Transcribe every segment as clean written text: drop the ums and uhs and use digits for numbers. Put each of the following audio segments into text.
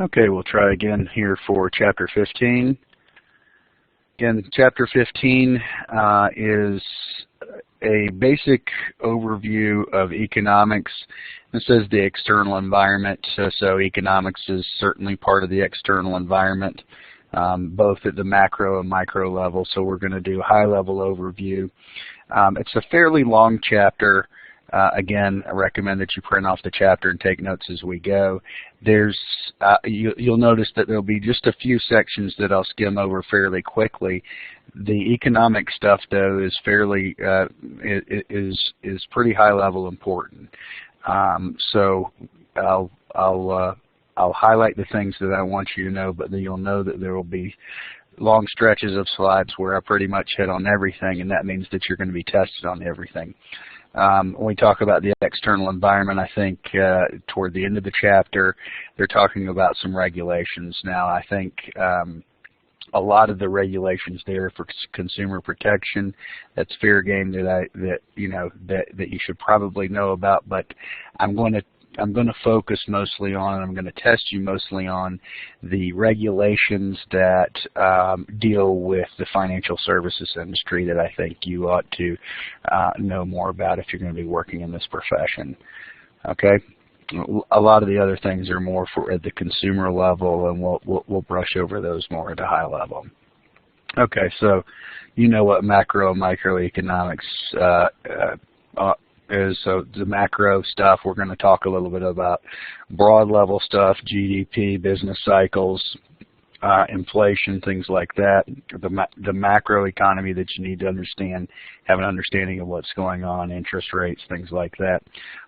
Okay, we'll try again here for Chapter 15. Again, Chapter 15 is a basic overview of economics. This says the external environment, so economics is certainly part of the external environment, both at the macro and micro level, so we're going to do high-level overview. It's a fairly long chapter. Again, I recommend that you print off the chapter and take notes as we go. You'll notice that there'll be just a few sections that I'll skim over fairly quickly. The economic stuff, though, is fairly is pretty high level important. So I'll highlight the things that I want you to know, but then you'll know that there will be long stretches of slides where I pretty much hit on everything, and that means that you're going to be tested on everything. When we talk about the external environment, I think toward the end of the chapter, they're talking about some regulations. Now, I think a lot of the regulations there for consumer protection, that's fair game that you should probably know about. But I'm going to focus mostly on, and I'm going to test you mostly on the regulations that deal with the financial services industry that I think you ought to know more about if you're going to be working in this profession. Okay? A lot of the other things are more for at the consumer level, and we'll brush over those more at a high level. Okay, so you know what macro and microeconomics is. So the macro stuff, we're going to talk a little bit about broad level stuff, GDP, business cycles, inflation, things like that. The macro economy that you need to understand, have an understanding of what's going on, interest rates, things like that.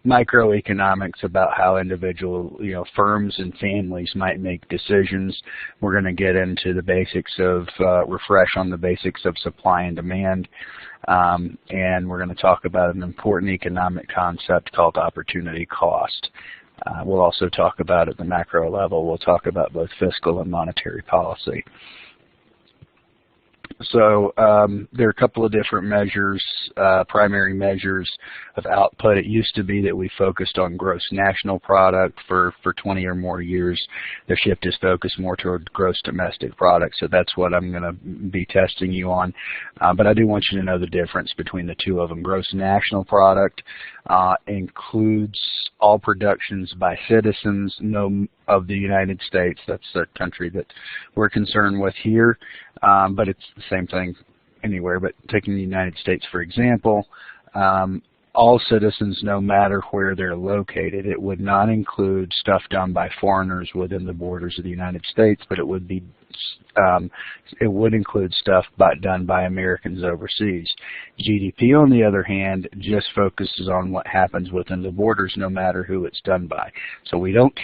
Microeconomics, about how individual firms and families might make decisions. We're going to get into the basics of, refresh on the basics of supply and demand. And we're going to talk about an important economic concept called opportunity cost. We'll also talk about at the macro level, we'll talk about both fiscal and monetary policy. So there are a couple of different measures, primary measures of output. It used to be that we focused on gross national product for 20 or more years. The shift is focused more toward gross domestic product, so that's what I'm going to be testing you on. But I do want you to know the difference between the two of them. Gross national product includes all productions by citizens of the United States. That's the country that we're concerned with here, but it's the same thing anywhere. But taking the United States, for example, all citizens, no matter where they're located. It would not include stuff done by foreigners within the borders of the United States, but it would include stuff done by Americans overseas. GDP, on the other hand, just focuses on what happens within the borders, no matter who it's done by. So we don't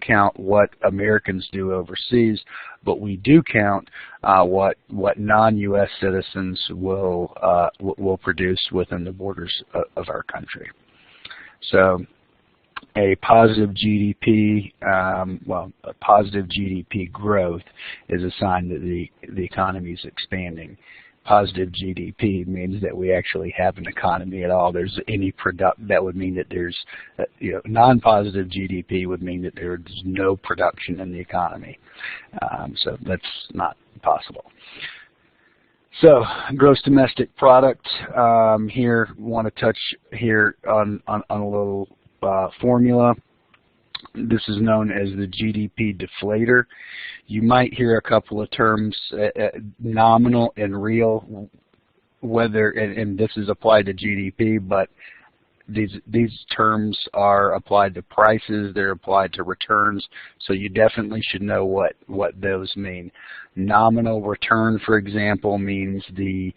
count what Americans do overseas, but we do count what non-U.S. citizens will produce within the borders of our country. So a positive GDP, a positive GDP growth is a sign that the economy is expanding. Positive GDP means that we actually have an economy at all. That would mean that there's, non-positive GDP would mean that there's no production in the economy. So that's not possible. So gross domestic product. Here, want to touch here on a little formula. This is known as the GDP deflator. You might hear a couple of terms, nominal and real, and this is applied to GDP, but these terms are applied to prices, they're applied to returns, so you definitely should know what those mean. Nominal return, for example, means the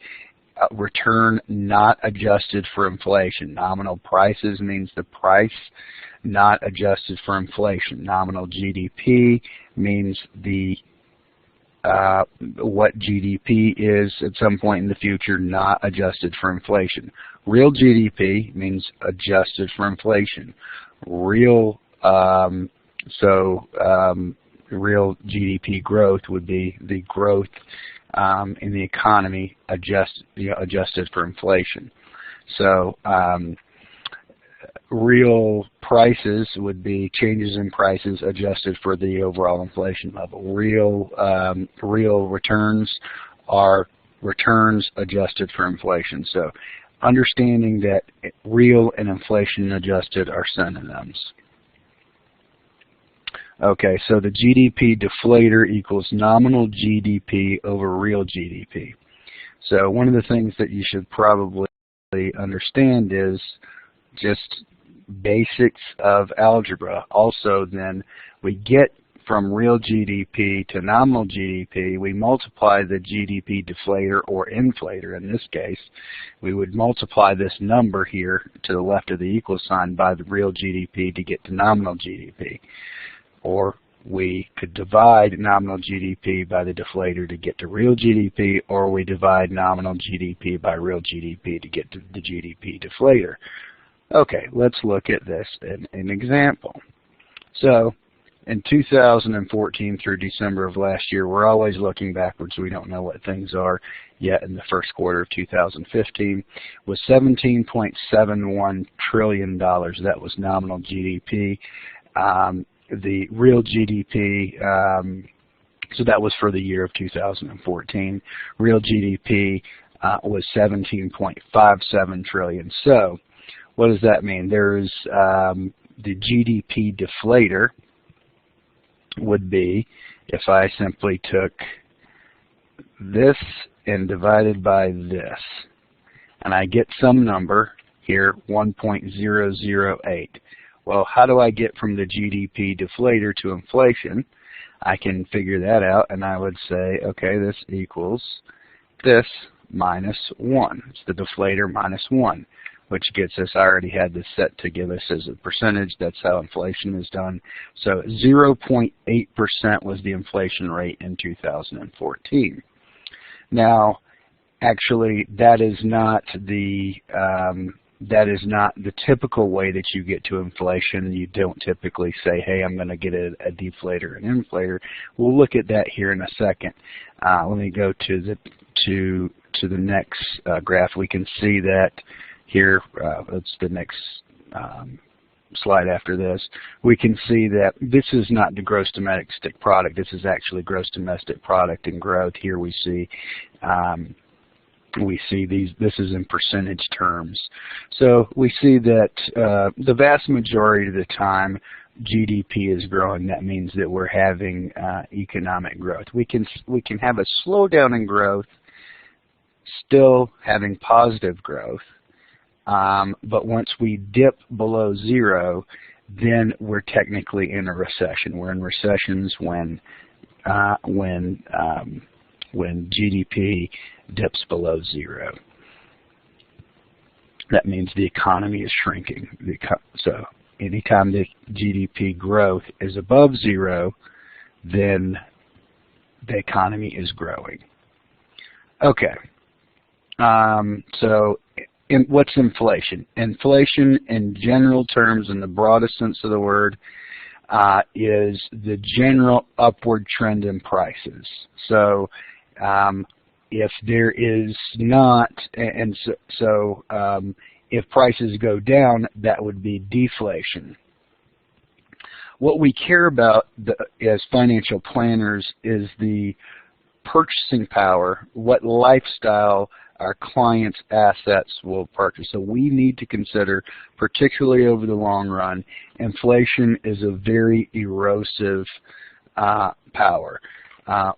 return not adjusted for inflation. Nominal prices means the price not adjusted for inflation. Nominal GDP means what GDP is at some point in the future not adjusted for inflation. Real GDP means adjusted for inflation. Real real GDP growth would be the growth in the economy adjusted for inflation. So Real prices would be changes in prices adjusted for the overall inflation level. Real returns are returns adjusted for inflation. So understanding that real and inflation adjusted are synonyms. Okay, so the GDP deflator equals nominal GDP over real GDP. So one of the things that you should probably understand is just basics of algebra. Also, then we get from real GDP to nominal GDP, we multiply the GDP deflator or inflator. In this case, we would multiply this number here to the left of the equal sign by the real GDP to get to nominal GDP. Or we could divide nominal GDP by the deflator to get to real GDP, or we divide nominal GDP by real GDP to get to the GDP deflator. Okay, let's look at this in an example. So in 2014 through December of last year, we're always looking backwards. We don't know what things are yet in the first quarter of 2015, was $17.71 trillion. That was nominal GDP. The real GDP, so that was for the year of 2014. Real GDP was 17.57 trillion. So what does that mean? There's the GDP deflator would be if I simply took this and divided by this, and I get some number here, 1.008. Well, how do I get from the GDP deflator to inflation? I can figure that out, and I would say, okay, this equals this minus 1. It's the deflator minus 1, which gets us, I already had this set to give us as a percentage. That's how inflation is done. So 0.8% was the inflation rate in 2014. Now, actually, that is not the typical way that you get to inflation. You don't typically say, hey, I'm going to get a deflator and inflator. We'll look at that here in a second. Let me go to the next graph. We can see that here. It's the next slide after this. We can see that this is not the gross domestic product. This is actually gross domestic product and growth. Here we see this is in percentage terms. So we see that the vast majority of the time GDP is growing. That means that we're having economic growth. We can have a slowdown in growth, still having positive growth, but once we dip below 0, then we're technically in a recession. We're in recessions when GDP dips below 0. That means the economy is shrinking. So anytime the GDP growth is above 0, then the economy is growing. Okay. So what's inflation? Inflation, in general terms, in the broadest sense of the word, is the general upward trend in prices. So if there is not, and so if prices go down, that would be deflation. What we care about as financial planners is the purchasing power, what lifestyle our clients' assets will purchase. So we need to consider, particularly over the long run, inflation is a very erosive power.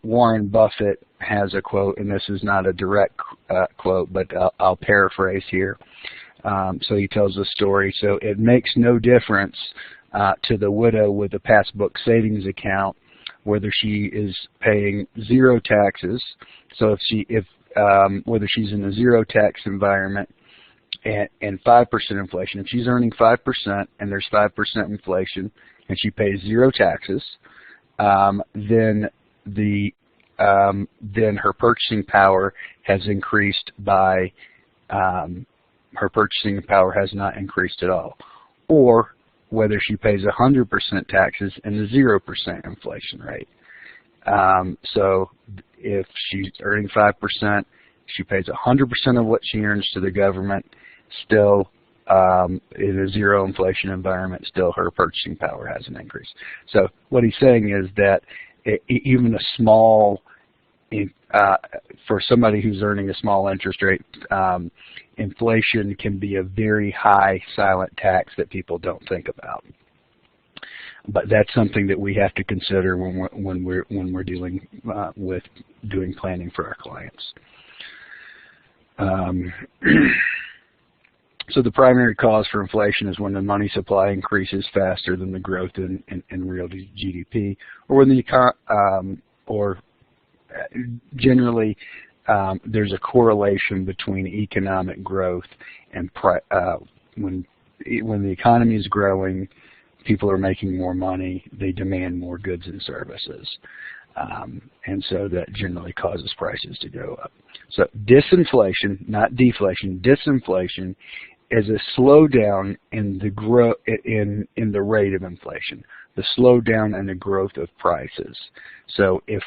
Warren Buffett has a quote, and this is not a direct quote, but I'll paraphrase here. So he tells a story. So it makes no difference to the widow with a passbook savings account whether she is paying 0 taxes. So whether she's in a 0 tax environment and 5% inflation. If she's earning 5% and there's 5% inflation and she pays 0 taxes, then her purchasing power has increased by her purchasing power has not increased at all. Or whether she pays 100% taxes and a 0% inflation rate. So if she's earning 5%, she pays 100% of what she earns to the government. Still, in a zero inflation environment, still her purchasing power hasn't increased. So what he's saying is that even a small, for somebody who's earning a small interest rate, inflation can be a very high silent tax that people don't think about. But that's something that we have to consider when we're dealing with doing planning for our clients. So the primary cause for inflation is when the money supply increases faster than the growth in real GDP, or when generally there's a correlation between economic growth and when the economy is growing, people are making more money, they demand more goods and services. And so that generally causes prices to go up. So disinflation, not deflation, disinflation is a slowdown in the in the rate of inflation, the slowdown in the growth of prices. So if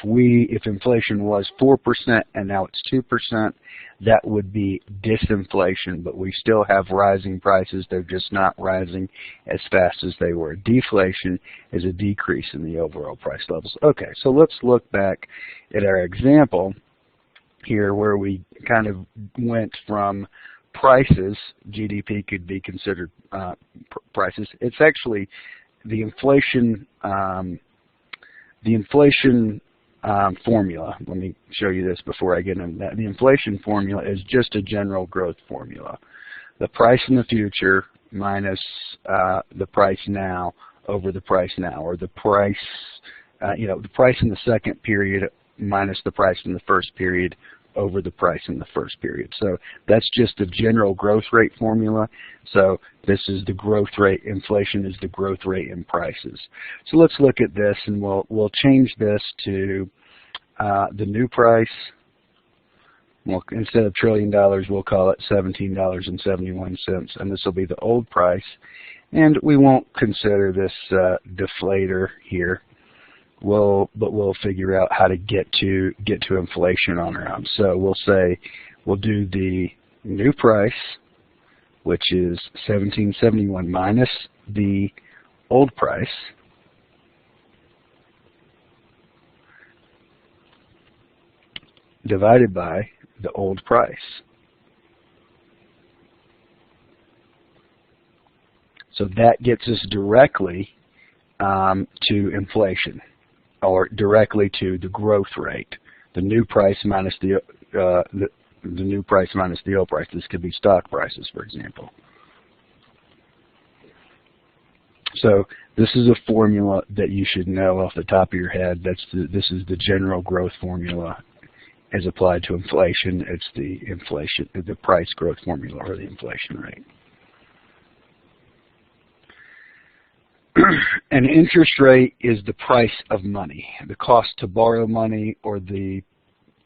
inflation was 4% and now it's 2%, that would be disinflation, but we still have rising prices. They're just not rising as fast as they were. Deflation is a decrease in the overall price levels. Okay, so let's look back at our example here where we kind of went from prices. GDP could be considered prices. It's actually the inflation formula. Let me show you this before I get into that. The inflation formula is just a general growth formula. The price in the future minus the price now over the price now, or the price, the price in the second period minus the price in the first period over the price in the first period. So that's just a general growth rate formula. So this is the growth rate. Inflation is the growth rate in prices. So let's look at this, and we'll change this to the new price. Well, instead of $1 trillion, we'll call it $17.71, and this will be the old price. And we won't consider this deflator here. But we'll figure out how to get to inflation on our own. So we'll say we'll do the new price, which is $17.71 minus the old price, divided by the old price. So that gets us directly to inflation, or directly to the growth rate, the new price minus the new price minus the old price. This could be stock prices, for example. So this is a formula that you should know off the top of your head. This is the general growth formula as applied to inflation. It's the price growth formula, or the inflation rate. An interest rate is the price of money, the cost to borrow money, or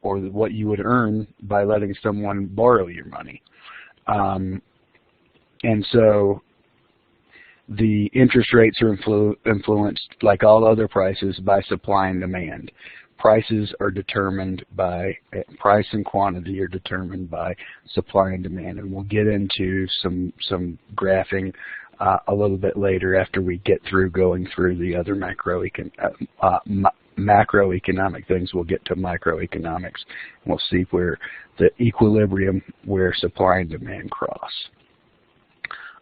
what you would earn by letting someone borrow your money. And so the interest rates are influenced, like all other prices, by supply and demand. Prices are determined by, price and quantity are determined by supply and demand, and we'll get into some graphing a little bit later after we get through going through the other macroeconomic things. We'll get to microeconomics, and we'll see where the equilibrium, where supply and demand cross.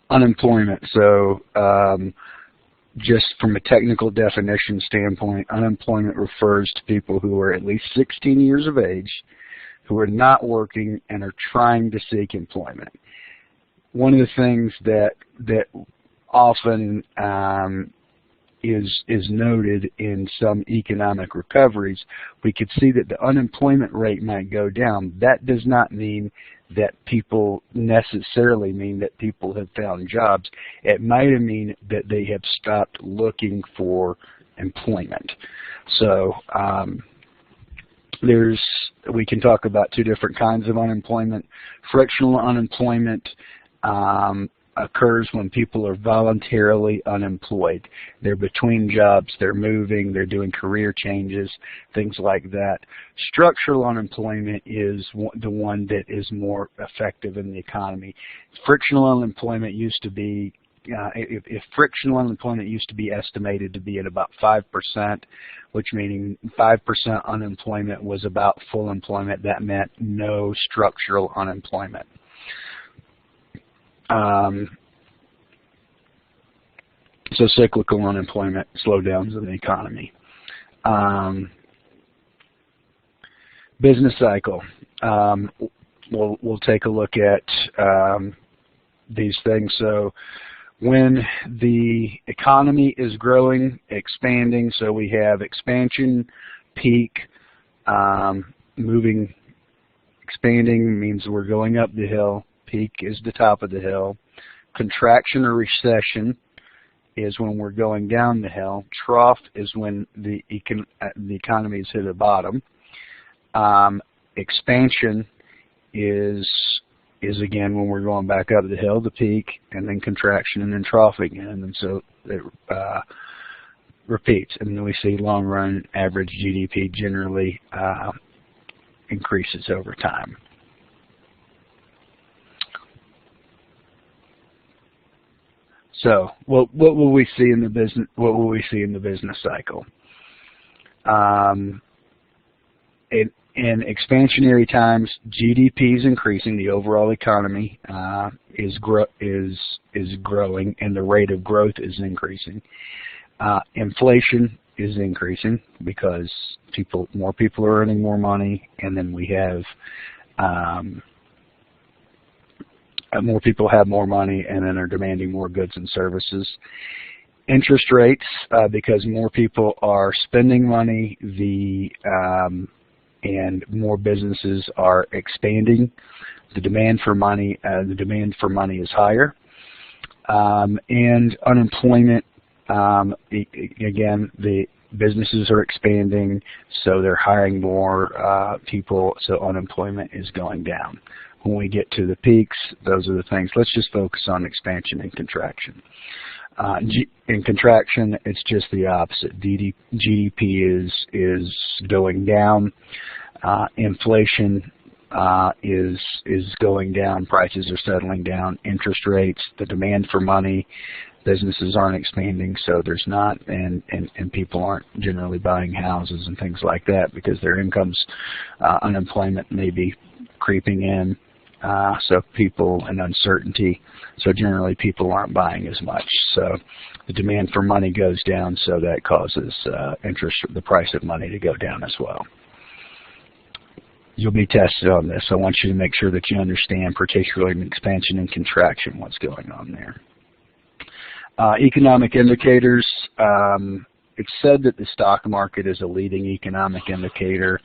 Unemployment. So just from a technical definition standpoint, unemployment refers to people who are at least 16 years of age, who are not working and are trying to seek employment. One of the things that often is noted in some economic recoveries, we could see that the unemployment rate might go down. That does not mean that people necessarily mean that people have found jobs. It might mean that they have stopped looking for employment. So we can talk about two different kinds of unemployment. Frictional unemployment occurs when people are voluntarily unemployed. They're between jobs, they're moving, they're doing career changes, things like that. Structural unemployment is the one that is more effective in the economy. Frictional unemployment used to be, if frictional unemployment used to be estimated to be at about 5%, which meaning 5% unemployment was about full employment, that meant no structural unemployment. So cyclical unemployment, slowdowns in the economy. Business cycle. We'll take a look at these things. So when the economy is growing, expanding, so we have expansion, peak, moving, expanding means we're going up the hill. Peak is the top of the hill. Contraction or recession is when we're going down the hill. Trough is when the economy is hit a bottom. Expansion is again when we're going back up the hill, the peak, and then contraction, and then trough again, and so it repeats. And then we see long run average GDP generally increases over time. So, what will we see in the business? What will we see in the business cycle? In expansionary times, GDP is increasing. The overall economy is growing, and the rate of growth is increasing. Inflation is increasing because more people are earning more money, and then we have more people have more money and then are demanding more goods and services. Interest rates, because more people are spending money, and more businesses are expanding. The demand for money is higher. And unemployment, again, the businesses are expanding, so they're hiring more people, so unemployment is going down. When we get to the peaks, those are the things. Let's just focus on expansion and contraction. In contraction, it's just the opposite. GDP is going down. Inflation is going down. Prices are settling down. Interest rates, the demand for money, businesses aren't expanding, so there's not, and people aren't generally buying houses and things like that because their incomes, unemployment may be creeping in. So people and uncertainty, so generally people aren't buying as much. So the demand for money goes down, so that causes the price of money to go down as well. You'll be tested on this. I want you to make sure that you understand, particularly in expansion and contraction, what's going on there. Economic indicators. It's said that the stock market is a leading economic indicator.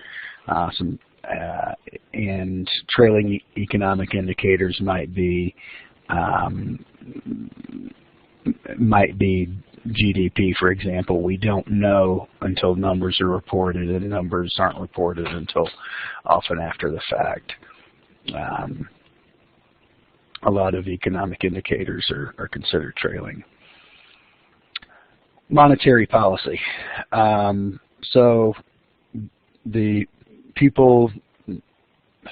And trailing economic indicators might be GDP, for example. We don't know until numbers are reported, and numbers aren't reported until often after the fact. A lot of economic indicators are considered trailing. Monetary policy. So the people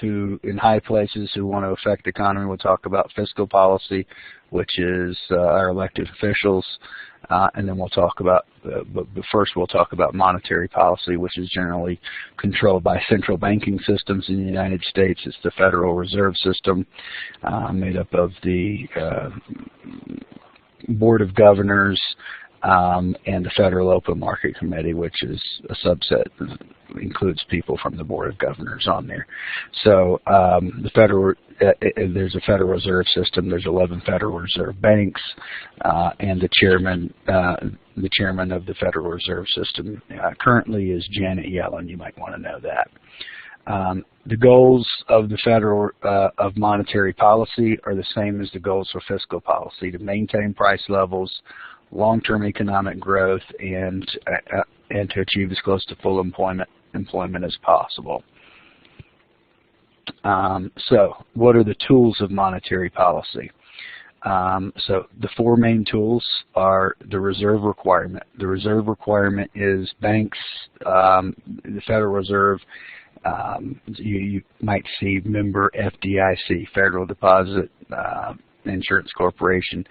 who in high places who want to affect the economy will talk about fiscal policy, which is our elected officials, and then we'll talk about, but first we'll talk about monetary policy, which is generally controlled by central banking systems in the United States. It's the Federal Reserve System, made up of the Board of Governors, and the Federal Open Market Committee, which is a subset, includes people from the Board of Governors on there. So there's a Federal Reserve System. There's 11 Federal Reserve banks, and the chairman of the Federal Reserve System currently is Janet Yellen. You might want to know that. The goals of the of monetary policy are the same as the goals for fiscal policy: to maintain price levels, long-term economic growth, and to achieve as close to full employment as possible. So what are the tools of monetary policy? So the four main tools are the reserve requirement. The reserve requirement is banks, the Federal Reserve. You might see member FDIC, Federal Deposit Insurance Corporation.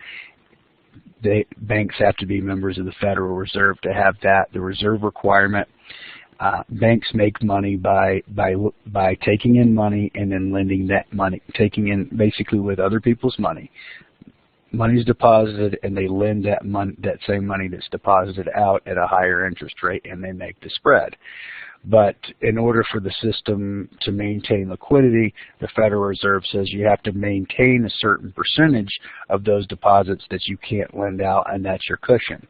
Banks have to be members of the Federal Reserve to have that. The reserve requirement. Banks make money by taking in money and then lending that money, taking in basically with other people's money. Money's deposited and they lend that same money that's deposited out at a higher interest rate, and they make the spread. But in order for the system to maintain liquidity, the Federal Reserve says you have to maintain a certain percentage of those deposits that you can't lend out, and that's your cushion.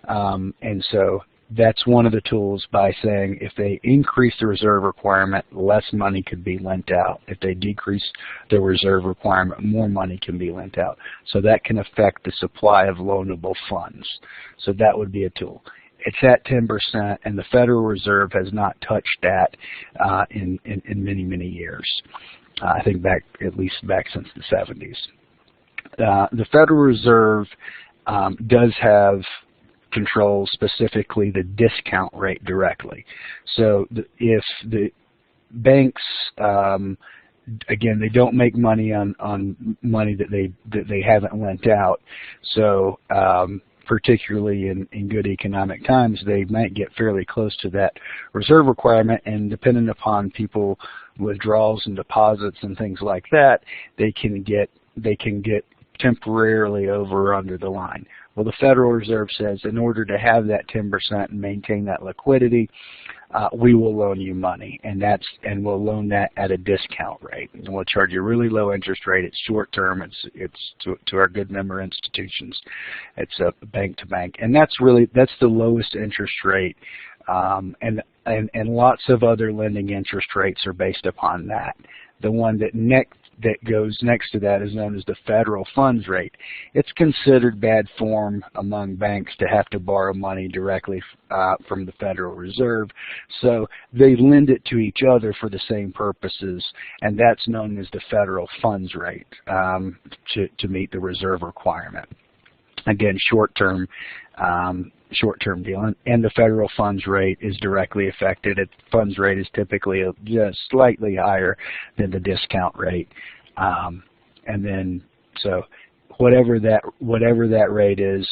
And so that's one of the tools, by saying if they increase the reserve requirement, less money could be lent out. If they decrease the reserve requirement, more money can be lent out. So that can affect the supply of loanable funds. So that would be a tool. It's at 10%, and the Federal Reserve has not touched that in many, many years. I think at least back since the 70s. The Federal Reserve does have control specifically the discount rate directly. So if the banks, again, they don't make money on money that they haven't lent out. So particularly in good economic times, they might get fairly close to that reserve requirement, and depending upon people withdrawals and deposits and things like that, they can get temporarily over or under the line. Well, the Federal Reserve says in order to have that 10% and maintain that liquidity, we will loan you money, and we'll loan that at a discount rate. And we'll charge you a really low interest rate. It's short term. It's to our good member institutions. It's a bank to bank, and that's the lowest interest rate. And lots of other lending interest rates are based upon that. The one that goes next to that is known as the federal funds rate. It's considered bad form among banks to have to borrow money directly from the Federal Reserve, so they lend it to each other for the same purposes, and that's known as the federal funds rate to meet the reserve requirement. Again, short-term deal, and the federal funds rate is directly affected. The funds rate is typically just slightly higher than the discount rate, and then so whatever that rate is,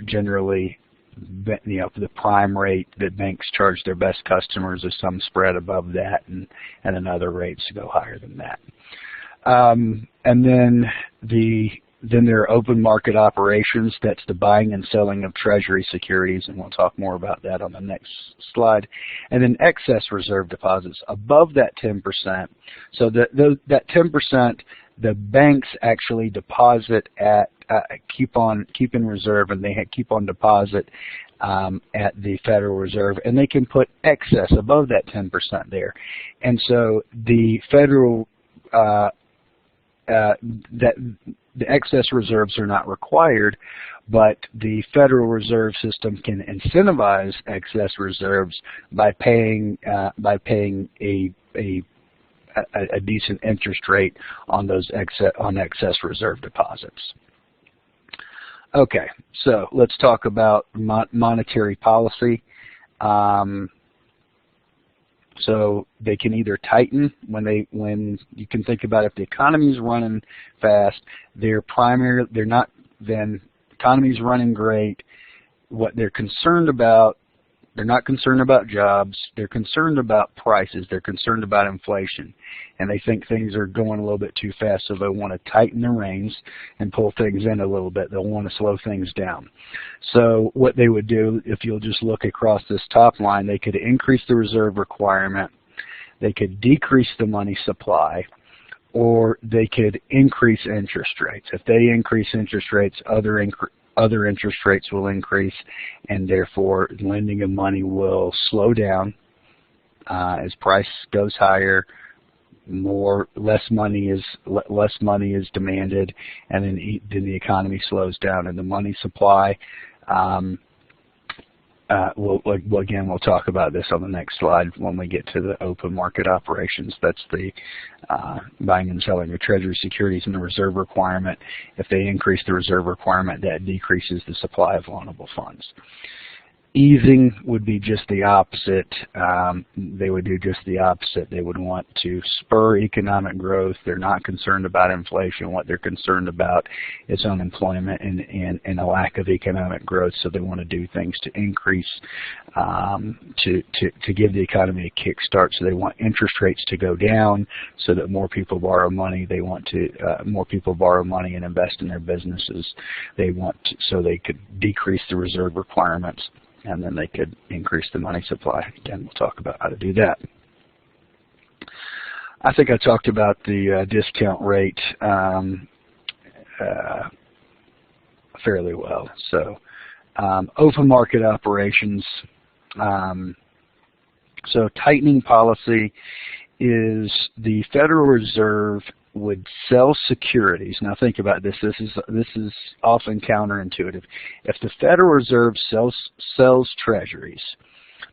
generally, the prime rate that banks charge their best customers is some spread above that, and then other rates go higher than that, and then there are open market operations. That's the buying and selling of Treasury securities, and we'll talk more about that on the next slide. And then excess reserve deposits above that 10%. So that 10%, the banks actually deposit at keep in reserve, and they keep on deposit at the Federal Reserve, and they can put excess above that 10% there. And so the federal the excess reserves are not required, but the Federal Reserve System can incentivize excess reserves by paying a decent interest rate on those excess reserve deposits. Okay, so let's talk about monetary policy. So they can either tighten when you can think about if the economy is running fast, economy's running great. What they're concerned about, they're not concerned about jobs, they're concerned about prices, they're concerned about inflation, and they think things are going a little bit too fast, so they want to tighten the reins and pull things in a little bit. They'll want to slow things down. So what they would do, if you'll just look across this top line, they could increase the reserve requirement, they could decrease the money supply, or they could increase interest rates. If they increase interest rates, other interest rates will increase, and therefore lending of money will slow down as price goes higher. Less money is demanded, and then the economy slows down, and the money supply we'll talk about this on the next slide when we get to the open market operations. That's the buying and selling of Treasury securities and the reserve requirement. If they increase the reserve requirement, that decreases the supply of loanable funds. Easing would be just the opposite. They would do just the opposite. They would want to spur economic growth. They're not concerned about inflation. What they're concerned about is unemployment and a lack of economic growth. So they want to do things to increase, to give the economy a kickstart. So they want interest rates to go down so that more people borrow money. They want to more people borrow money and invest in their businesses. They want to, so they could decrease the reserve requirements, and then they could increase the money supply. Again, we'll talk about how to do that. I think I talked about the discount rate fairly well. So open market operations. So tightening policy is the Federal Reserve would sell securities. Now think about this. This is often counterintuitive. If the Federal Reserve sells treasuries,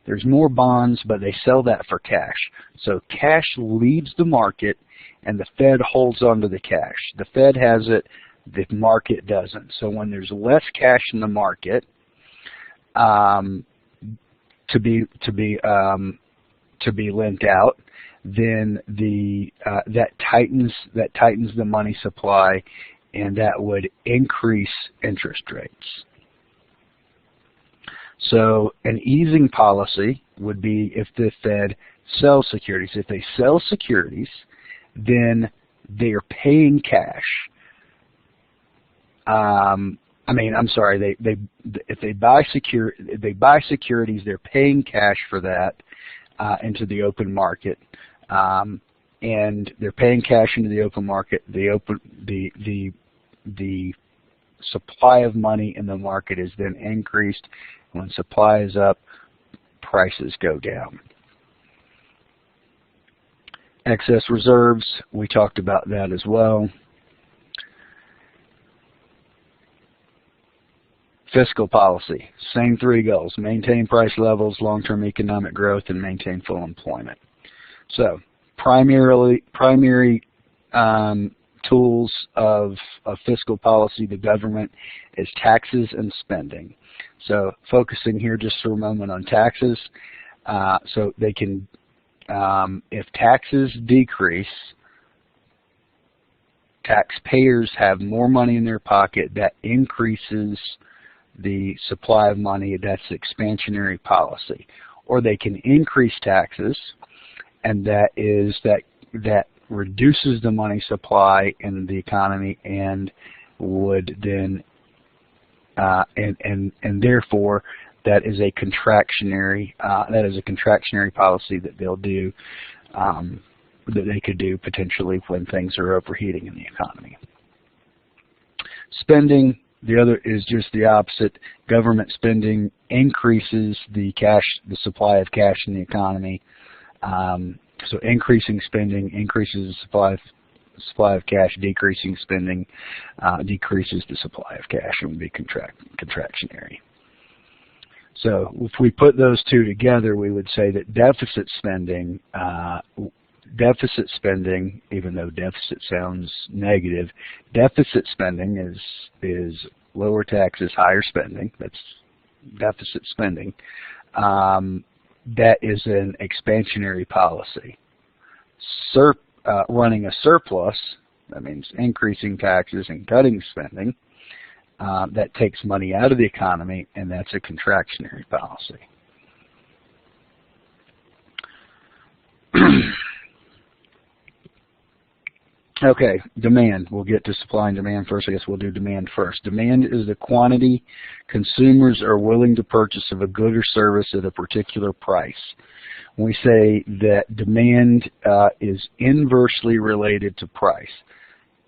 there's more bonds, but they sell that for cash. So cash leads the market, and the Fed holds onto the cash. The Fed has it, the market doesn't. So when there's less cash in the market to be lent out, then that tightens the money supply, and that would increase interest rates. So an easing policy would be if the Fed sells securities. If they sell securities, then they are paying cash. If they buy securities, they're paying cash for that into the open market. And they're paying cash into the open market. The supply of money in the market is then increased. When supply is up, prices go down. Excess reserves, we talked about that as well. Fiscal policy, same three goals: maintain price levels, long-term economic growth, and maintain full employment. So primary tools of fiscal policy, the government, is taxes and spending. So focusing here just for a moment on taxes, so they can, if taxes decrease, taxpayers have more money in their pocket. That increases the supply of money. That's expansionary policy. Or they can increase taxes, and that reduces the money supply in the economy, and would then and therefore that is a contractionary policy that they'll do, that they could do potentially when things are overheating in the economy. Spending, the other is just the opposite. Government spending increases the supply of cash in the economy. So increasing spending increases the supply of cash. Decreasing spending decreases the supply of cash, and would be contractionary. So if we put those two together, we would say that deficit spending, even though deficit sounds negative, deficit spending is lower taxes, higher spending. That's deficit spending. That is an expansionary policy. Running a surplus, that means increasing taxes and cutting spending, that takes money out of the economy, and that's a contractionary policy. Okay, demand. We'll get to supply and demand first. I guess we'll do demand first. Demand is the quantity consumers are willing to purchase of a good or service at a particular price. We say that demand is inversely related to price.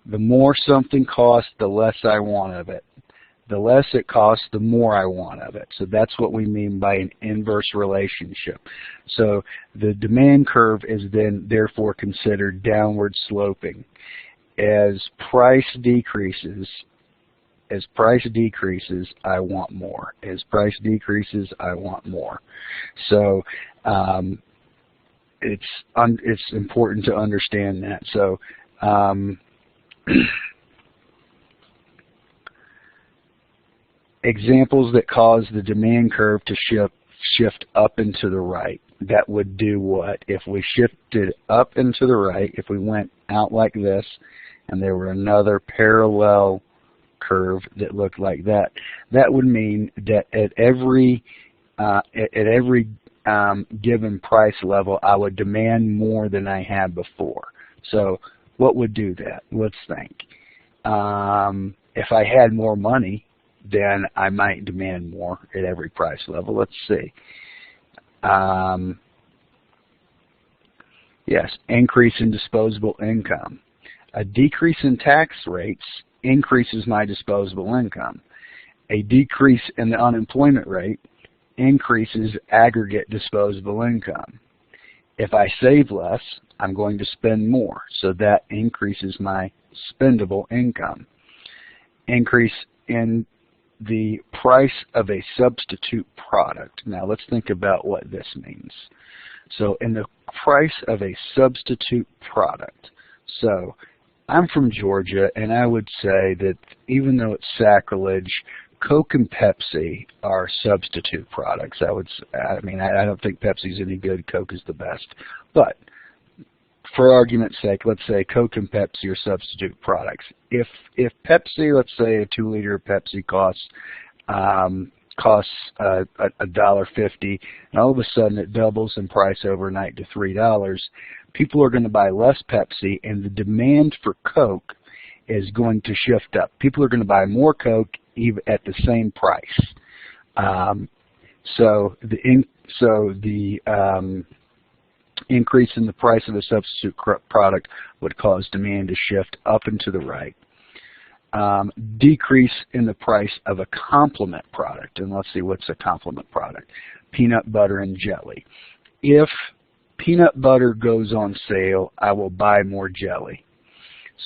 The more something costs, the less I want of it. The less it costs, the more I want of it. So that's what we mean by an inverse relationship. So the demand curve is then therefore considered downward sloping. As price decreases, As price decreases, I want more. As price decreases, I want more. So it's important to understand that. So examples that cause the demand curve to shift up and to the right. That would do what? If we shifted up and to the right, if we went out like this, and there were another parallel curve that looked like that, that would mean that at every given price level, I would demand more than I had before. So what would do that? Let's think. If I had more money, then I might demand more at every price level. Let's see. Yes, increase in disposable income. A decrease in tax rates increases my disposable income. A decrease in the unemployment rate increases aggregate disposable income. If I save less, I'm going to spend more, so that increases my spendable income. Increase in the price of a substitute product. Now let's think about what this means. So in the price of a substitute product. So I'm from Georgia, and I would say that even though it's sacrilege, Coke and Pepsi are substitute products. I don't think Pepsi's any good. Coke is the best. But for argument's sake, let's say Coke and Pepsi are substitute products. If Pepsi, let's say a 2-liter Pepsi costs $1.50, and all of a sudden it doubles in price overnight to $3, people are going to buy less Pepsi, and the demand for Coke is going to shift up. People are going to buy more Coke even at the same price. So the increase in the price of a substitute product would cause demand to shift up and to the right. Decrease in the price of a complement product. And let's see, what's a complement product? Peanut butter and jelly. If peanut butter goes on sale, I will buy more jelly.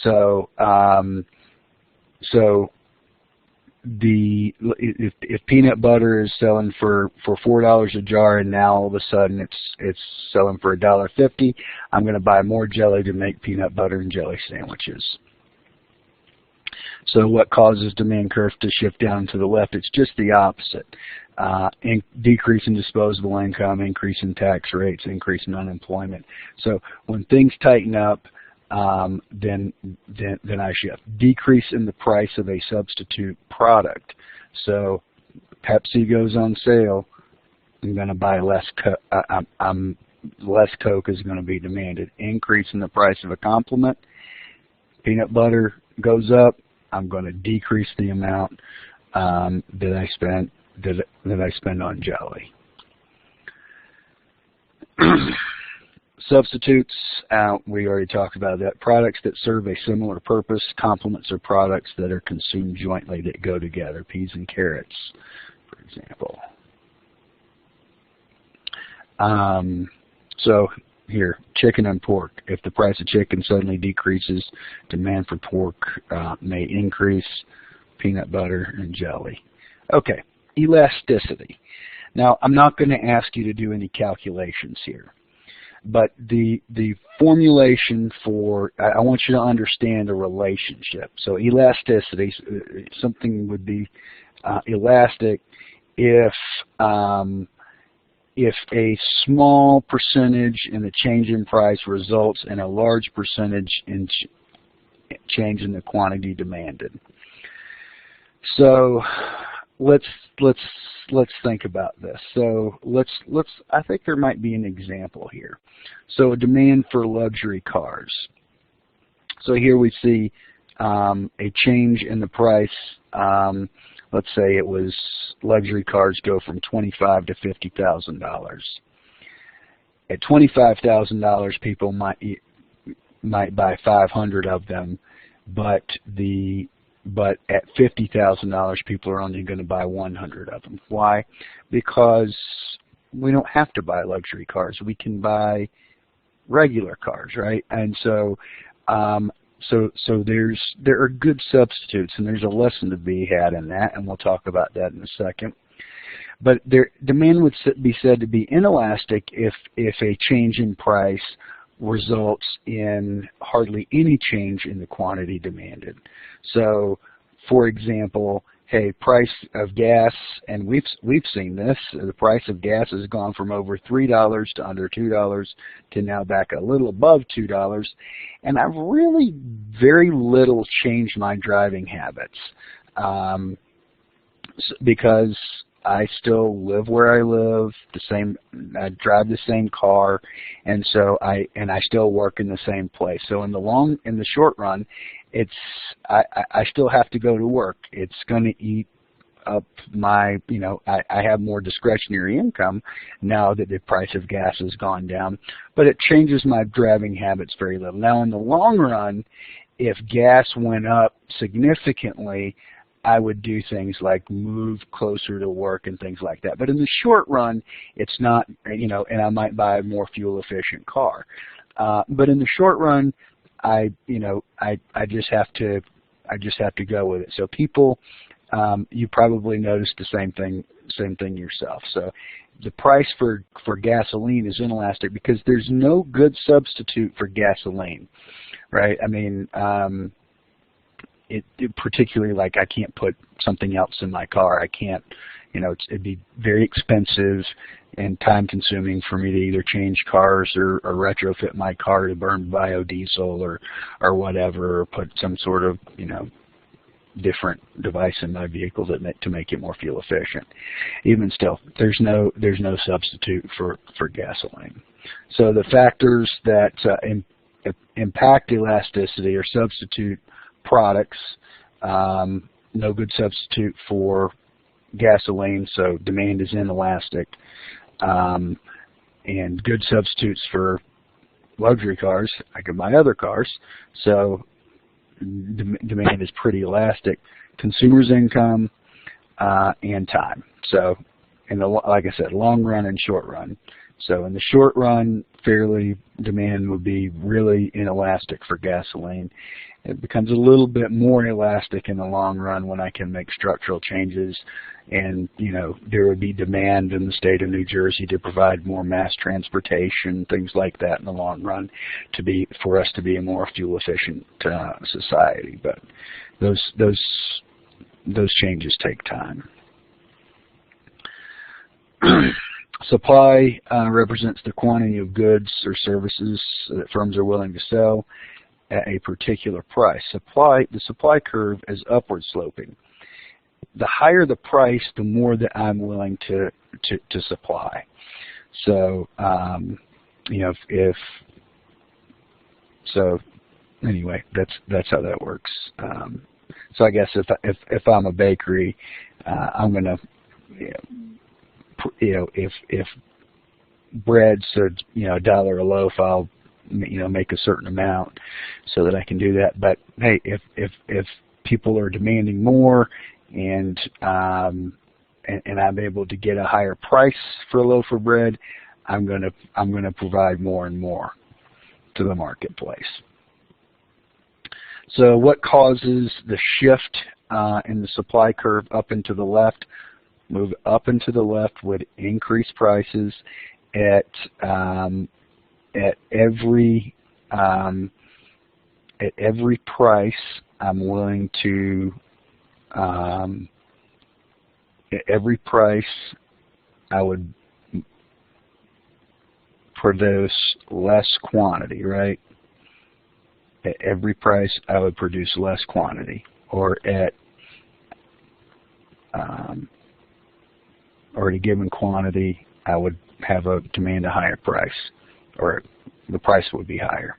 So if peanut butter is selling for $4 a jar, and now all of a sudden it's selling for $1.50, I'm going to buy more jelly to make peanut butter and jelly sandwiches. So what causes demand curve to shift down to the left? It's just the opposite. Decrease in disposable income, increase in tax rates, increase in unemployment. So when things tighten up, then I shift. Decrease in the price of a substitute product. So Pepsi goes on sale, I'm going to buy less. Less Coke is going to be demanded. Increase in the price of a complement. Peanut butter goes up, I'm going to decrease the amount that I spend on jelly. Substitutes, we already talked about that. Products that serve a similar purpose. Complements are products that are consumed jointly that go together. Peas and carrots, for example. So here, chicken and pork. If the price of chicken suddenly decreases, demand for pork may increase. Peanut butter and jelly. Okay, elasticity. Now, I'm not going to ask you to do any calculations here. But the formulation for, I want you to understand a relationship. So elasticity, something would be elastic if a small percentage in the change in price results in a large percentage in change in the quantity demanded. So let's think about this. So I think there might be an example here. So a demand for luxury cars. So here we see a change in the price. Let's say it was luxury cars go from $25,000 to $50,000. At $25,000, people might buy 500 of them, but at $50,000, people are only going to buy 100 of them. Why? Because we don't have to buy luxury cars. We can buy regular cars, right? And so there are good substitutes, and there's a lesson to be had in that, and we'll talk about that in a second. But demand would be said to be inelastic if a change in price results in hardly any change in the quantity demanded. So, for example, hey, price of gas, and we've seen this, the price of gas has gone from over $3 to under $2 to now back a little above $2, and I've really very little changed my driving habits because I still live where I live, I drive the same car, and so I still work in the same place. So in the short run, I still have to go to work. It's going to eat up my, I have more discretionary income now that the price of gas has gone down, but it changes my driving habits very little. Now in the long run, if gas went up significantly, I would do things like move closer to work and things like that. But in the short run, it's not, and I might buy a more fuel efficient car. But in the short run, I just have to go with it. So people, you probably noticed the same thing yourself. So the price for gasoline is inelastic because there's no good substitute for gasoline, right? I mean, it particularly, like, I can't put something else in my car. I can't, it'd be very expensive and time consuming for me to either change cars or retrofit my car to burn biodiesel or whatever, or put some sort of, different device in my vehicle to make it more fuel efficient. Even still, there's no substitute for gasoline. So the factors that impact elasticity or substitute products, no good substitute for gasoline, so demand is inelastic, and good substitutes for luxury cars. I can buy other cars, so demand is pretty elastic. Consumers' income and time. So, like I said, long run and short run. So in the short run, demand would be really inelastic for gasoline. It becomes a little bit more elastic in the long run when I can make structural changes, and there would be demand in the state of New Jersey to provide more mass transportation, things like that in the long run, for us to be a more fuel efficient society. But those changes take time. Supply represents the quantity of goods or services that firms are willing to sell at a particular price. The supply curve is upward sloping. The higher the price, the more that I'm willing to supply. So, anyway, that's how that works. So I guess if I'm a bakery, I'm gonna, if bread's $1 a loaf, I'll make a certain amount so that I can do that. But hey, if people are demanding more and I'm able to get a higher price for a loaf of bread, I'm gonna provide more and more to the marketplace. So what causes the shift in the supply curve up and to the left? Move up and to the left would increase prices at every price I'm willing to at every price I would produce less quantity, right? At every price I would produce less quantity, or at a given quantity I would demand a higher price, or the price would be higher.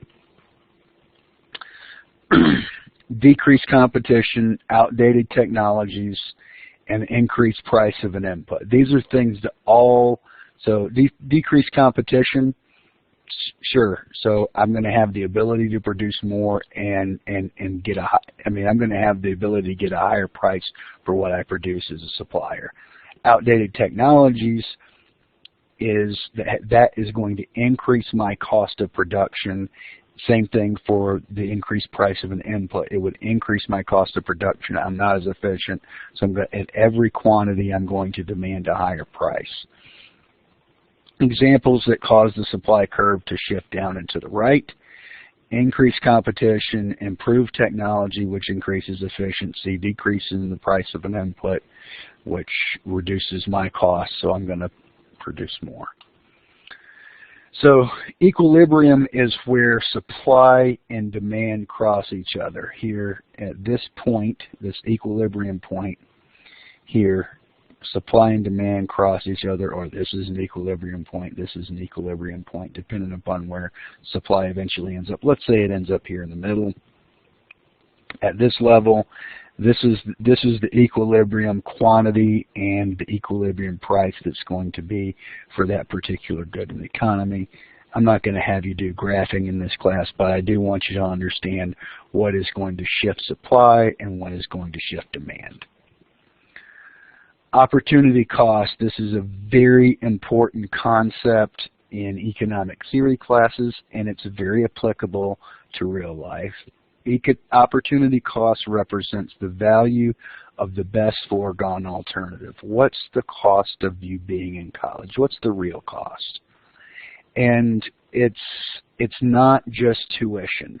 Decreased competition, outdated technologies, and increased price of an input. These are things that decreased competition, sure. So I'm going to have the ability to produce more and get I'm going to have the ability to get a higher price for what I produce as a supplier. Outdated technologies that is going to increase my cost of production Same thing for the increased price of an input. It would increase my cost of production. I'm not as efficient, so at every quantity I'm going to demand a higher price. Examples that cause the supply curve to shift down and to the right: increased competition, improved technology, which increases efficiency, decreasing the price of an input, which reduces my cost, so I'm going to produce more. So equilibrium is where supply and demand cross each other. Here at this point, this equilibrium point here, supply and demand cross each other, or this is an equilibrium point, this is an equilibrium point, depending upon where supply eventually ends up. Let's say it ends up here in the middle. At this level, this is the equilibrium quantity and the equilibrium price that's going to be for that particular good in the economy. I'm not going to have you do graphing in this class, but I do want you to understand what is going to shift supply and what is going to shift demand. Opportunity cost. This is a very important concept in economic theory classes, and it's very applicable to real life. Opportunity cost represents the value of the best foregone alternative. What's the cost of you being in college? What's the real cost? And it's not just tuition.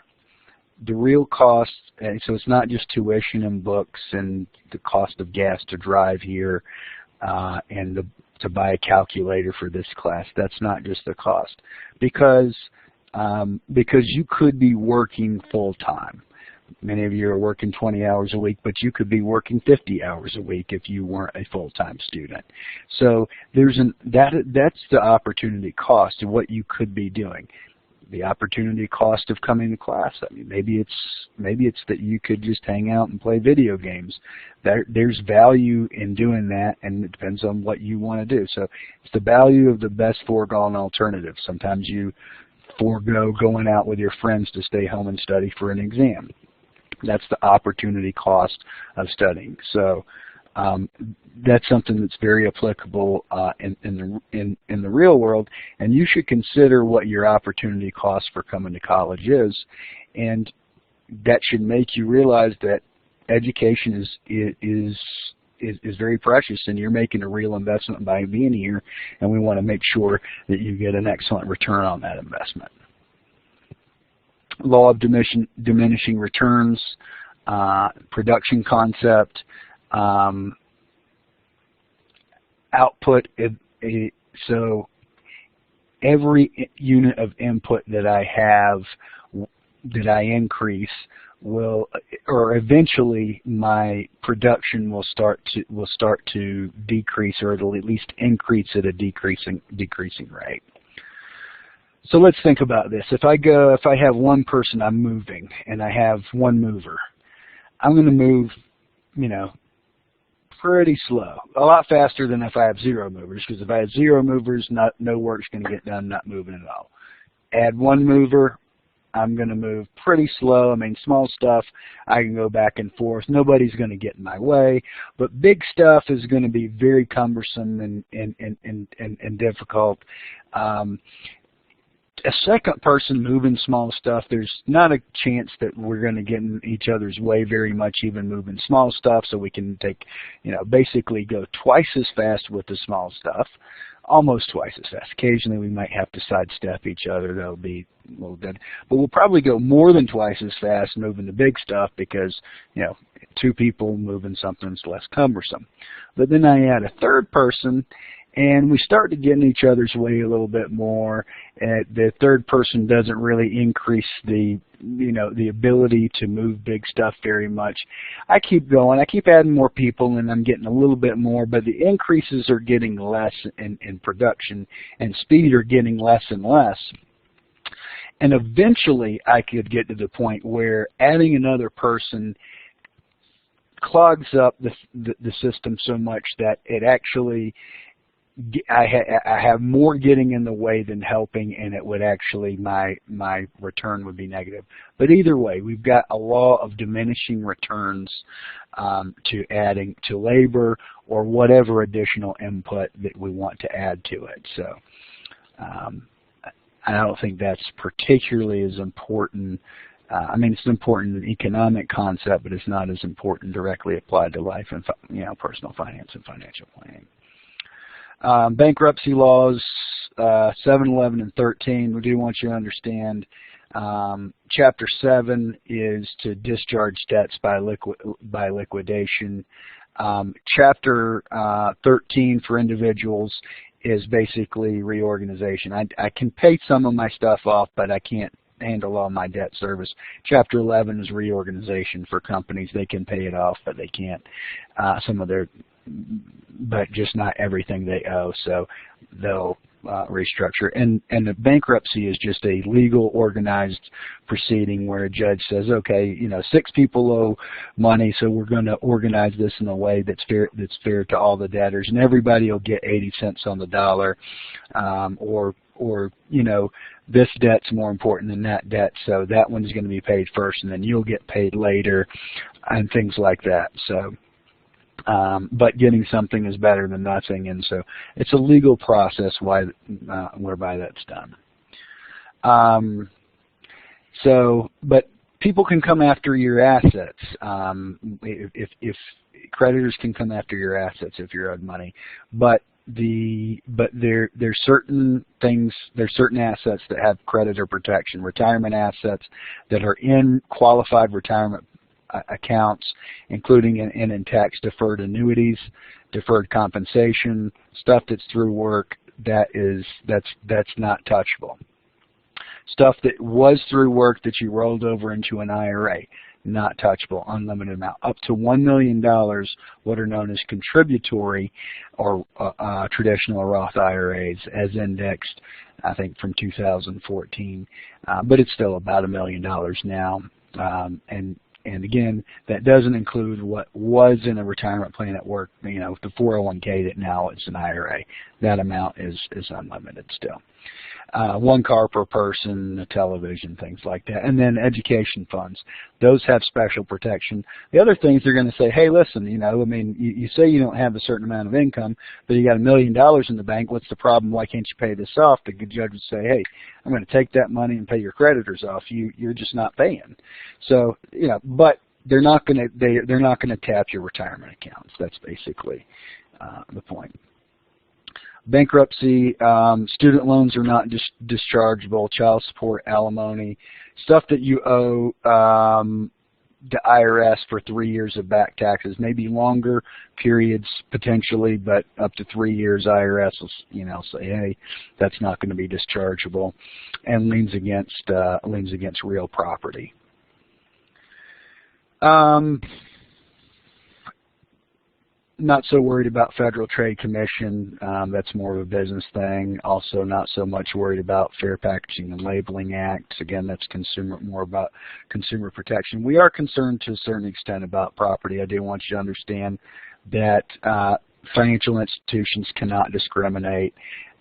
The real cost, so it's not just tuition and books and the cost of gas to drive here and to buy a calculator for this class. That's not just the cost, because you could be working full-time. Many of you are working 20 hours a week, but you could be working 50 hours a week if you weren't a full-time student. So that's the opportunity cost of what you could be doing. The opportunity cost of coming to class. I mean, maybe it's that you could just hang out and play video games. There's value in doing that, and it depends on what you want to do. So it's the value of the best foregone alternative. Sometimes you forego going out with your friends to stay home and study for an exam. That's the opportunity cost of studying. So that's something that's very applicable in the real world, and you should consider what your opportunity cost for coming to college is, and that should make you realize that education is very precious, and you're making a real investment by being here, and we want to make sure that you get an excellent return on that investment. Law of diminishing returns, production concept, output. So every unit of input that I have, that I increase, will, or eventually my production will start to decrease, or it'll at least increase at a decreasing rate. So let's think about this. If I have one person I'm moving, and I have one mover, I'm going to move, pretty slow, a lot faster than if I have zero movers, because if I have zero movers, no work's going to get done, not moving at all. Add one mover, I'm going to move pretty slow. I mean, small stuff, I can go back and forth. Nobody's going to get in my way. But big stuff is going to be very cumbersome and difficult. A second person moving small stuff, there's not a chance that we're going to get in each other's way very much, even moving small stuff, so we can take, basically go twice as fast with the small stuff, almost twice as fast. Occasionally we might have to sidestep each other. That'll be a little bit, but we'll probably go more than twice as fast moving the big stuff, because, two people moving something's less cumbersome. But then I add a third person, and we start to get in each other's way a little bit more. The third person doesn't really increase the ability to move big stuff very much. I keep going. I keep adding more people, and I'm getting a little bit more, but the increases are getting less in production, and speed are getting less and less. And eventually I could get to the point where adding another person clogs up the system so much that it actually, I have more getting in the way than helping, and it would actually, my return would be negative. But either way, we've got a law of diminishing returns to adding to labor or whatever additional input that we want to add to it. So I don't think that's particularly as important. I mean, it's an important economic concept, but it's not as important directly applied to life and personal finance and financial planning. Bankruptcy laws 7, 11, and 13. We do want you to understand. Chapter 7 is to discharge debts by liquidation. Chapter 13 for individuals is basically reorganization. I can pay some of my stuff off, but I can't handle all my debt service. Chapter 11 is reorganization for companies. They can pay it off, but they can't. But just not everything they owe, so they'll restructure. And the bankruptcy is just a legal organized proceeding where a judge says, okay, 6 people owe money, so we're going to organize this in a way that's fair to all the debtors, and everybody will get 80 cents on the dollar, or this debt's more important than that debt, so that one's going to be paid first, and then you'll get paid later, and things like that. So. But getting something is better than nothing, and so it's a legal process whereby that's done. But people can come after your assets. If creditors can come after your assets if you're owed money, but there's certain things, there's certain assets that have creditor protection. Retirement assets that are in qualified retirement accounts, including in tax deferred annuities, deferred compensation, stuff that's through work, that's not touchable. Stuff that was through work that you rolled over into an IRA, not touchable, unlimited amount. Up to $1 million, what are known as contributory or traditional Roth IRAs, as indexed, I think, from 2014, but it's still about $1 million now, and again, that doesn't include what was in a retirement plan at work, the 401k that now is an IRA. That amount is unlimited still. 1 car per person, a television, things like that. And then education funds. Those have special protection. The other things they're going to say, hey, listen, you say you don't have a certain amount of income, but you got $1 million in the bank. What's the problem? Why can't you pay this off? The good judge would say, hey, I'm going to take that money and pay your creditors off. You're just not paying. So, but they're not going to tap your retirement accounts. That's basically the point. Bankruptcy, student loans are not dischargeable, child support, alimony, stuff that you owe the IRS for 3 years of back taxes, maybe longer periods potentially, but up to 3 years IRS will say, hey, that's not going to be dischargeable, and liens against real property. Not so worried about Federal Trade Commission. That's more of a business thing. Also not so much worried about Fair Packaging and Labeling Acts. Again, that's more about consumer protection. We are concerned to a certain extent about property. I do want you to understand that financial institutions cannot discriminate,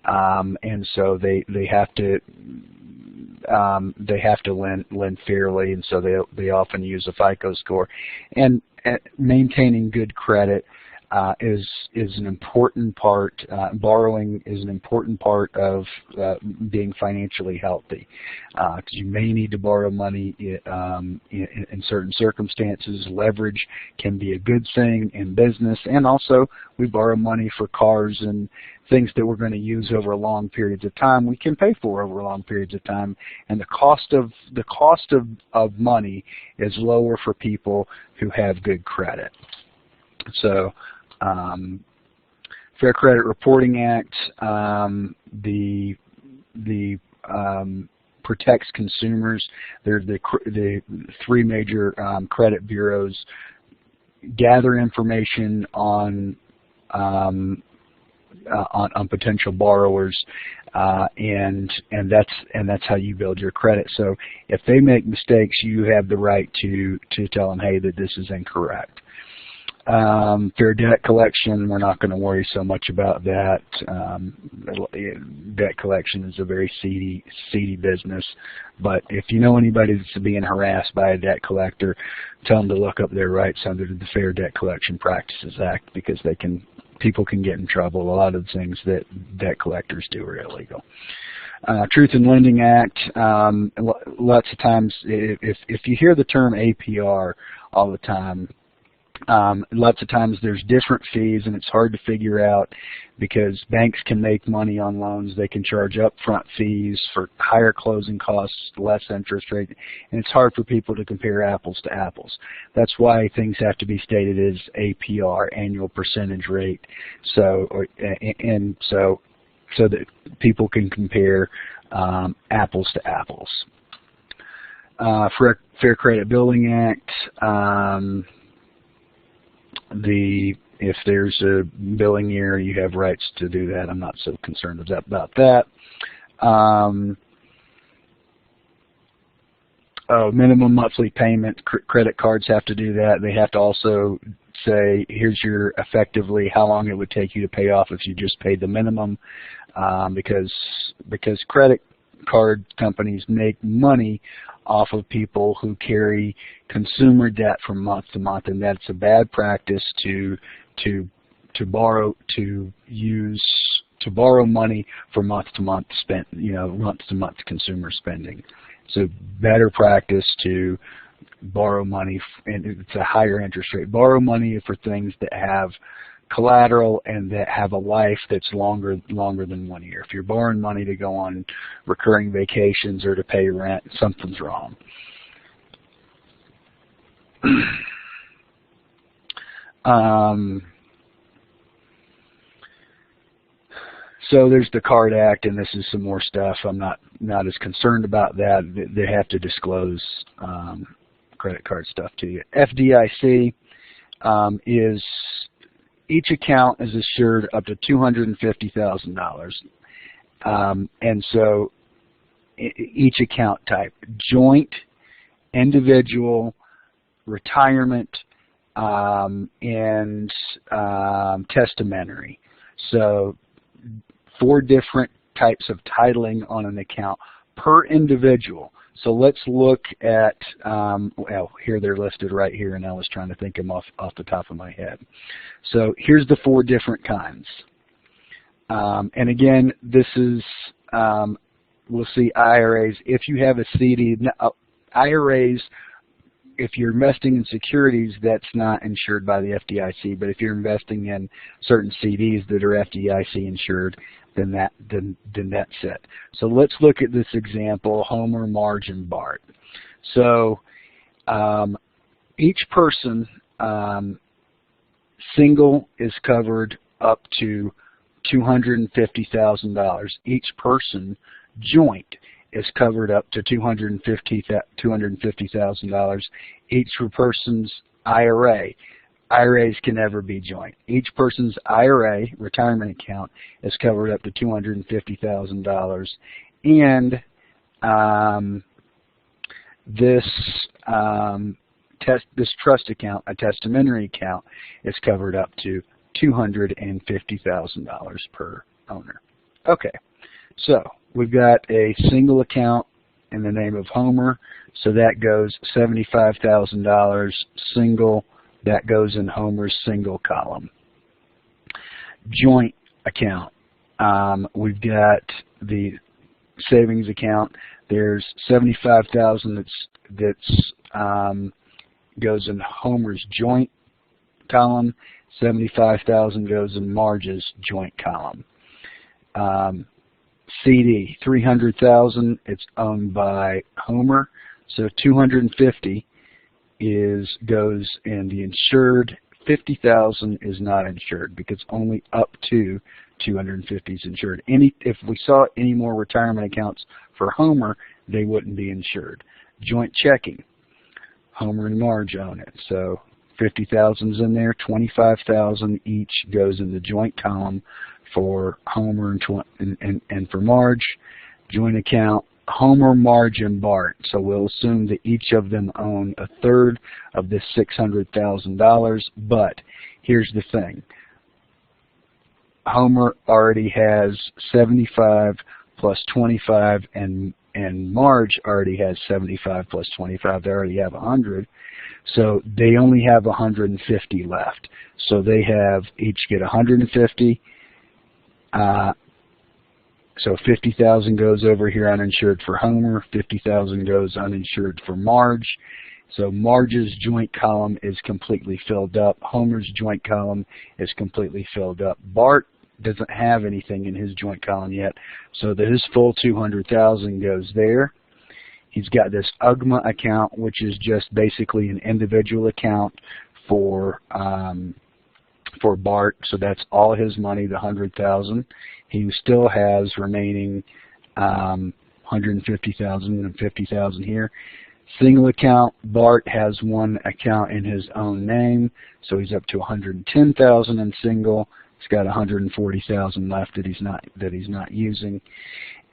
and so they have to lend fairly, and so they often use a FICO score. And maintaining good credit is an important part. Borrowing is an important part of being financially healthy, because you may need to borrow money in certain circumstances. Leverage can be a good thing in business, and also we borrow money for cars and things that we're going to use over long periods of time. We can pay for over long periods of time, and the cost of money is lower for people who have good credit. So. Fair Credit Reporting Act, protects consumers. They're the 3 major credit bureaus gather information on potential borrowers, and that's how you build your credit. So if they make mistakes, you have the right to tell them, hey, that this is incorrect. Fair debt collection, we're not going to worry so much about that. Debt collection is a very seedy business, but if you know anybody that's being harassed by a debt collector, tell them to look up their rights under the Fair Debt Collection Practices Act, because people can get in trouble. A lot of the things that debt collectors do are illegal. Truth in Lending Act. Lots of times, if you hear the term APR all the time, lots of times there's different fees, and it's hard to figure out because banks can make money on loans. They can charge upfront fees for higher closing costs, less interest rate, and it's hard for people to compare apples to apples. That's why things have to be stated as APR, annual percentage rate, so that people can compare apples to apples. Fair Credit Building Act. If there's a billing year, you have rights to do that. I'm not so concerned about that. Minimum monthly payment. Credit cards have to do that. They have to also say, here's your effectively how long it would take you to pay off if you just paid the minimum, because credit card companies make money off of people who carry consumer debt from month to month, and that's a bad practice to borrow money for month to month consumer spending. So better practice to borrow money, and it's a higher interest rate. Borrow money for things that have collateral and that have a life that's longer than 1 year. If you're borrowing money to go on recurring vacations or to pay rent, something's wrong. So there's the Card Act, and this is some more stuff. I'm not as concerned about that. They have to disclose credit card stuff to you. FDIC is each account is assured up to $250,000, and so each account type: joint, individual, retirement, and testamentary. So 4 different types of titling on an account per individual. So let's look at, well, here they're listed right here, and I was trying to think them off the top of my head. So here's the 4 different kinds. And again, this is, we'll see IRAs. If you have a CD, IRAs, if you're investing in securities, that's not insured by the FDIC. But if you're investing in certain CDs that are FDIC insured, then that's it. So let's look at this example: Homer, Marge, and Bart. So each person, single, is covered up to $250,000. Each person, joint, is covered up to $250,000. Each person's IRA. IRAs can never be joint. Each person's IRA, retirement account, is covered up to $250,000. And this trust account, a testamentary account, is covered up to $250,000 per owner. Okay, so we've got a single account in the name of Homer, so that goes $75,000 single. That goes in Homer's single column. Joint account. We've got the savings account. There's $75,000 that's goes in Homer's joint column. $75,000 goes in Marge's joint column. CD, $300,000. It's owned by Homer, so $250,000 goes in the insured. $50,000 is not insured because only up to $250,000 is insured. If we saw any more retirement accounts for Homer, they wouldn't be insured. Joint checking, Homer and Marge own it, so $50,000 is in there. $25,000 each goes in the joint column for Homer and for Marge. Joint account, Homer, Marge, and Bart. So we'll assume that each of them own a third of this $600,000. But here's the thing: Homer already has 75 plus 25, and Marge already has 75 plus 25. They already have 100. So they only have 150 left. So they have each get 150. So 50,000 goes over here uninsured for Homer, 50,000 goes uninsured for Marge. So Marge's joint column is completely filled up. Homer's joint column is completely filled up. Bart doesn't have anything in his joint column yet, so that his full 200,000 goes there. He's got this UGMA account, which is just basically an individual account for Bart. So that's all his money, the 100,000. He still has remaining 150,000 and 50,000 here. Single account, Bart has one account in his own name, so he's up to 110,000 in single. He's got 140,000 left that he's not using.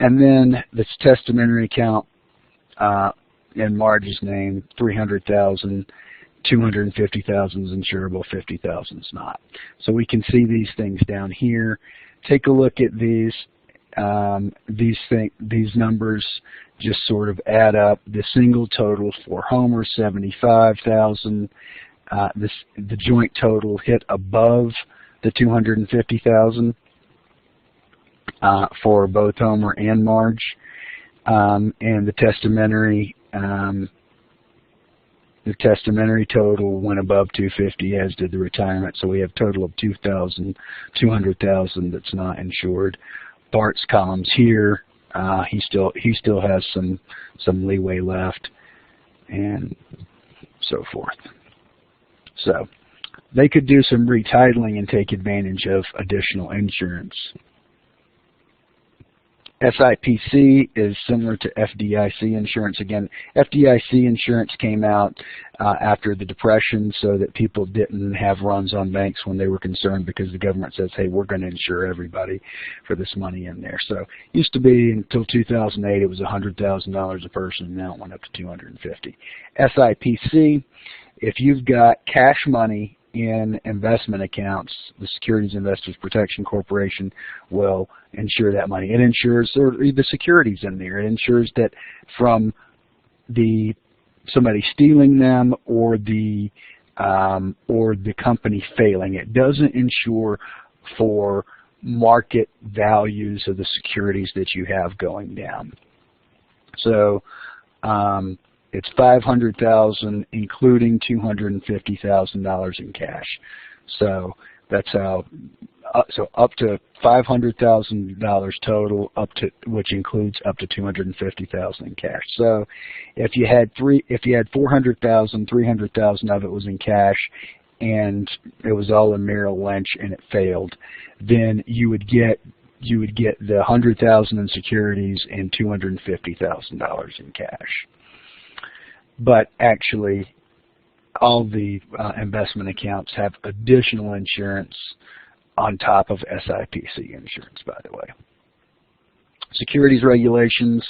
And then this testamentary account in Marge's name, 300,000, 250,000 is insurable, 50,000 is not. So we can see these things down here. Take a look at these. These numbers just sort of add up. The single total for Homer, 75,000. The joint total hit above the 250,000 for both Homer and Marge, and the testamentary total went above 250, as did the retirement. So we have a total of 200,000 that's not insured. Bart's columns here, he still has some leeway left, and so forth. So they could do some retitling and take advantage of additional insurance. SIPC is similar to FDIC insurance. Again, FDIC insurance came out after the Depression so that people didn't have runs on banks when they were concerned, because the government says, hey, we're going to insure everybody for this money in there. So it used to be until 2008 it was $100,000 a person, and now it went up to $250,000. SIPC, if you've got cash money in investment accounts, the Securities Investors Protection Corporation will insure that money. It insures the securities in there. It insures that from somebody stealing them or the company failing. It doesn't insure for market values of the securities that you have going down. So it's $500,000, including $250,000 in cash. So that's how. So up to $500,000 total, which includes up to $250,000 in cash. So if you had $400,000, $300,000 of it was in cash, and it was all in Merrill Lynch and it failed, then you would get the $100,000 in securities and $250,000 in cash. But actually, all the investment accounts have additional insurance on top of SIPC insurance, by the way. Securities regulations,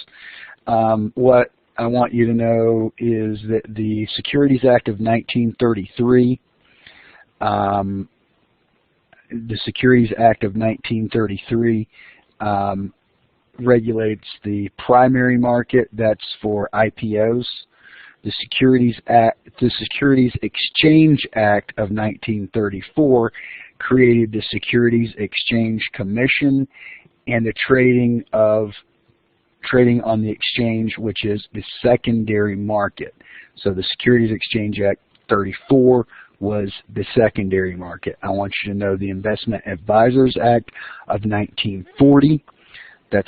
what I want you to know is that the Securities Act of 1933, regulates the primary market. That's for IPOs. The Securities Exchange Act of 1934 created the Securities Exchange Commission and the trading on the exchange, which is the secondary market. So the Securities Exchange Act 34 was the secondary market. I want you to know the Investment Advisors Act of 1940. That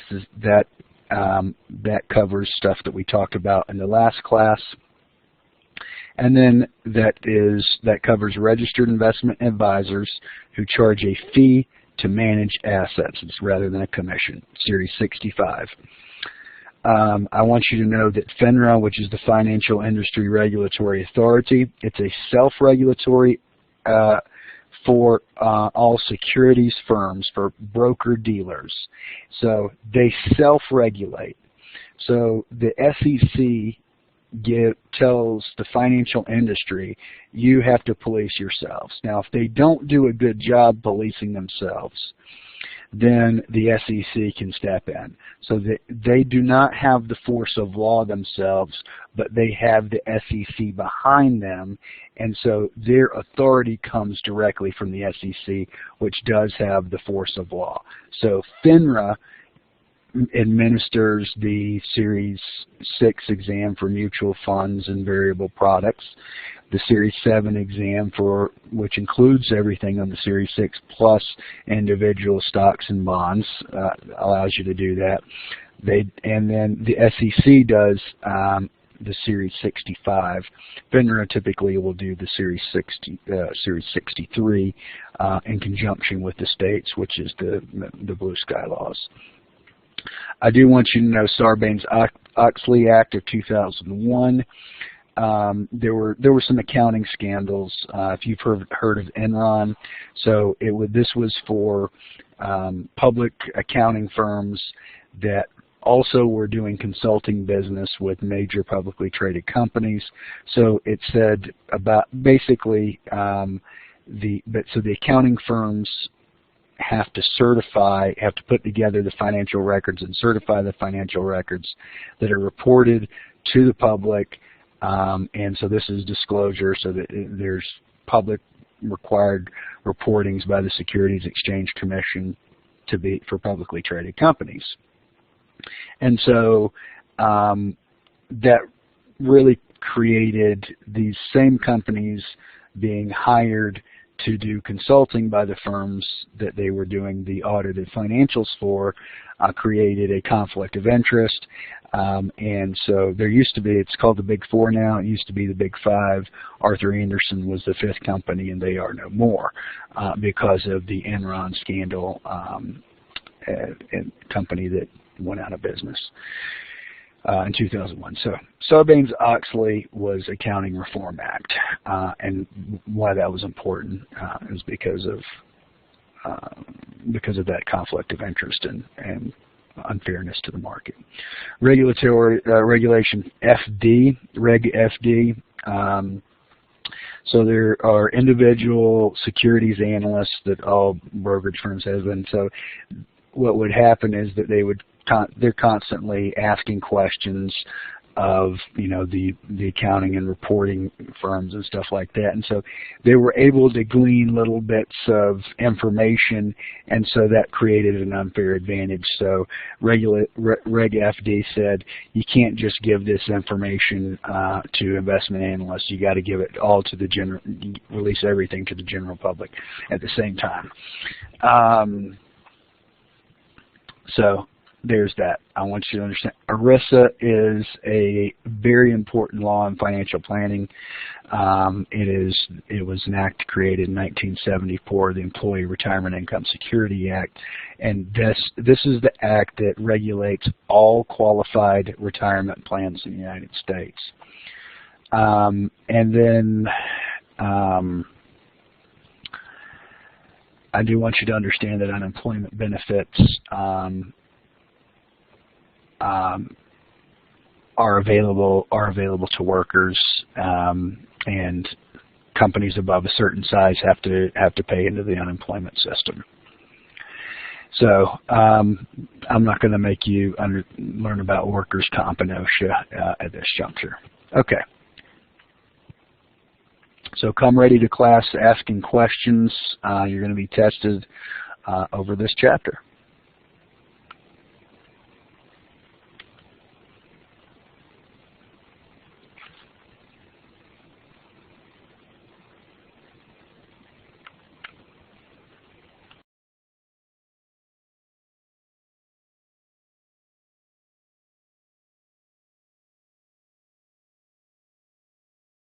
covers stuff that we talked about in the last class. And then that covers registered investment advisors who charge a fee to manage assets rather than a commission, Series 65. I want you to know that FINRA, which is the Financial Industry Regulatory Authority, it's a self-regulatory for all securities firms, for broker-dealers. So they self-regulate. So the SEC tells the financial industry, you have to police yourselves. Now, if they don't do a good job policing themselves, then the SEC can step in. So they do not have the force of law themselves, but they have the SEC behind them, and so their authority comes directly from the SEC, which does have the force of law. So FINRA administers the Series 6 exam for mutual funds and variable products. The Series 7 exam, which includes everything on the Series 6 plus individual stocks and bonds, allows you to do that. And then the SEC does the Series 65. FINRA typically will do the Series 63 in conjunction with the states, which is the Blue Sky laws. I do want you to know Sarbanes-Oxley Act of 2001. There were some accounting scandals. If you've heard of Enron, so this was for public accounting firms that also were doing consulting business with major publicly traded companies. So it said about basically the accounting firms have to put together the financial records and certify the financial records that are reported to the public, and so this is disclosure, so that there's public required reportings by the Securities Exchange Commission for publicly traded companies. And so that really created these same companies being hired to do consulting by the firms that they were doing the audited financials for, created a conflict of interest. And so there used to be, it's called the Big Four now, it used to be the Big Five. Arthur Andersen was the fifth company, and they are no more because of the Enron scandal, and company that went out of business in 2001. So Sarbanes-Oxley was Accounting Reform Act, and why that was important is because of that conflict of interest and unfairness to the market. Regulation FD, Reg FD. So there are individual securities analysts that all brokerage firms have, and so what would happen is that they're constantly asking questions of the accounting and reporting firms and stuff like that, and so they were able to glean little bits of information, and so that created an unfair advantage. So Reg FD said you can't just give this information to investment analysts. You got to give it all to the release everything to the general public at the same time. So there's that. I want you to understand ERISA is a very important law in financial planning. It was an act created in 1974, the Employee Retirement Income Security Act, and this is the act that regulates all qualified retirement plans in the United States. And then I do want you to understand that unemployment benefits are available to workers, and companies above a certain size have to pay into the unemployment system. So I'm not going to make you learn about workers' comp and OSHA at this juncture. Okay. So come ready to class asking questions. You're going to be tested over this chapter.